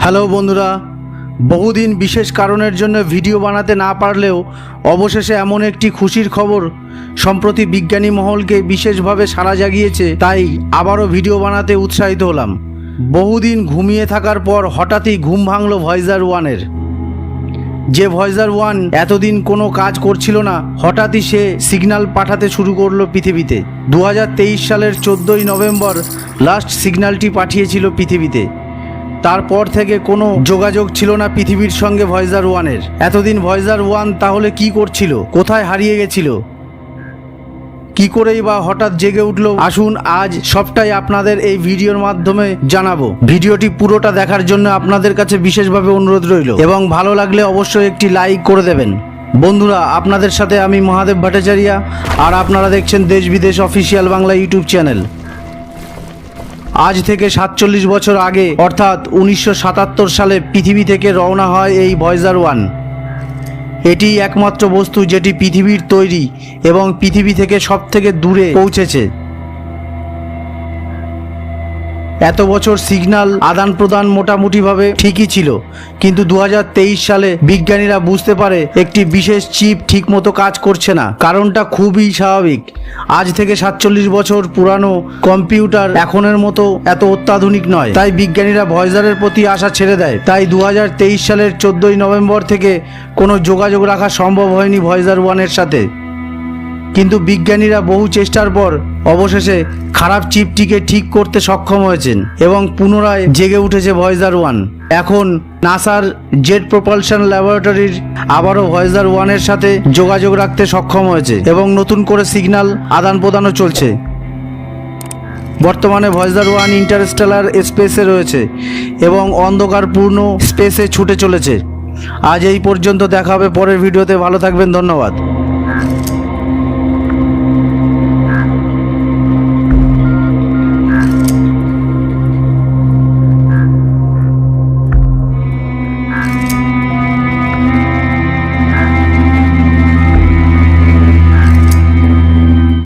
Hello বন্ধুরা, বহুদিন বিশেষ কারণের জন্য ভিডিও বানাতে না পারলেও অবশেষে এমন একটি খুশির খবর সম্প্রতি বিজ্ঞানী মহলকে বিশেষভাবে সাড়া জাগিয়েছে, তাই আবারও ভিডিও বানাতে উৎসাহিত হলাম। বহুদিন ঘুমিয়ে থাকার পর হঠাৎই ঘুম ভাঙল ভয়েজার 1-এর। যে ভয়েজার 1 এতদিন কোনো কাজ করছিল না, হঠাৎই সে সিগন্যাল পাঠাতে শুরু করলো পৃথিবীতে। 2023 সালের 14ই নভেম্বর লাস্ট সিগন্যালটি পাঠিয়েছিল পৃথিবীতে। তারপর থেকে কোনো যোগাযোগ ছিল না পৃথিবীর সঙ্গে ভয়েজার 1-এর। এতদিন ভয়েজার 1 তাহলে কি করছিল, কোথায় হারিয়ে গেছিল, কি করেই বা হঠাৎ জেগে উঠলো? আসুন আজ সবটাই আপনাদের এই ভিডিওর মাধ্যমে জানাবো। ভিডিওটি পুরোটা দেখার জন্য আপনাদের কাছে বিশেষভাবে অনুরোধ রইল, এবং ভালো লাগলে অবশ্যই একটি লাইক করে দেবেন। বন্ধুরা, আপনাদের সাথে আমি মহাদেব ভট্টাচার্য, আর আপনারা দেখছেন দেশ বিদেশ অফিসিয়াল বাংলা ইউটিউব চ্যানেল। আজ থেকে 47 বছর আগে অর্থাৎ 1977 সালে পৃথিবী থেকে রওনা হয় এই ভয়েজার 1। এটি একমাত্র বস্তু যেটি পৃথিবীর তৈরি এবং পৃথিবী থেকে সবথেকে দূরে পৌঁছেছে। এত বছর সিগন্যাল আদান প্রদান মোটামুটিভাবে ঠিকই ছিল, কিন্তু 2023 সালে বিজ্ঞানীরা বুঝতে পারে একটি বিশেষ চিপ ঠিকমতো কাজ করছে না। কারণটা খুবই স্বাভাবিক। আজ থেকে 47 বছর পুরানো কম্পিউটার এখনের মতো এত অত্যাধুনিক নয়, তাই বিজ্ঞানীরা ভয়েজারের প্রতি আশা ছেড়ে দেয়। তাই 2023 সালের 14ই নভেম্বর থেকে কোনো যোগাযোগ রাখা সম্ভব হয়নি ভয়েজার 1-এর সাথে। কিন্তু বিজ্ঞানীরা বহু চেষ্টার পর অবশেষে খারাপ চিপটিকে ঠিক করতে সক্ষম হয়েছেন এবং পুনরায় জেগে উঠেছে ভয়েজার 1। এখন নাসার জেট প্রপালশন ল্যাবরেটরির আবারও ভয়েজার 1-এর সাথে যোগাযোগ রাখতে সক্ষম হয়েছে এবং নতুন করে সিগন্যাল আদান প্রদানও চলছে। বর্তমানে ভয়েজার 1 ইন্টারস্টেলার স্পেসে রয়েছে এবং অন্ধকারপূর্ণ স্পেসে ছুটে চলেছে। আজ এই পর্যন্ত, দেখা হবে পরের ভিডিওতে। ভালো থাকবেন, ধন্যবাদ।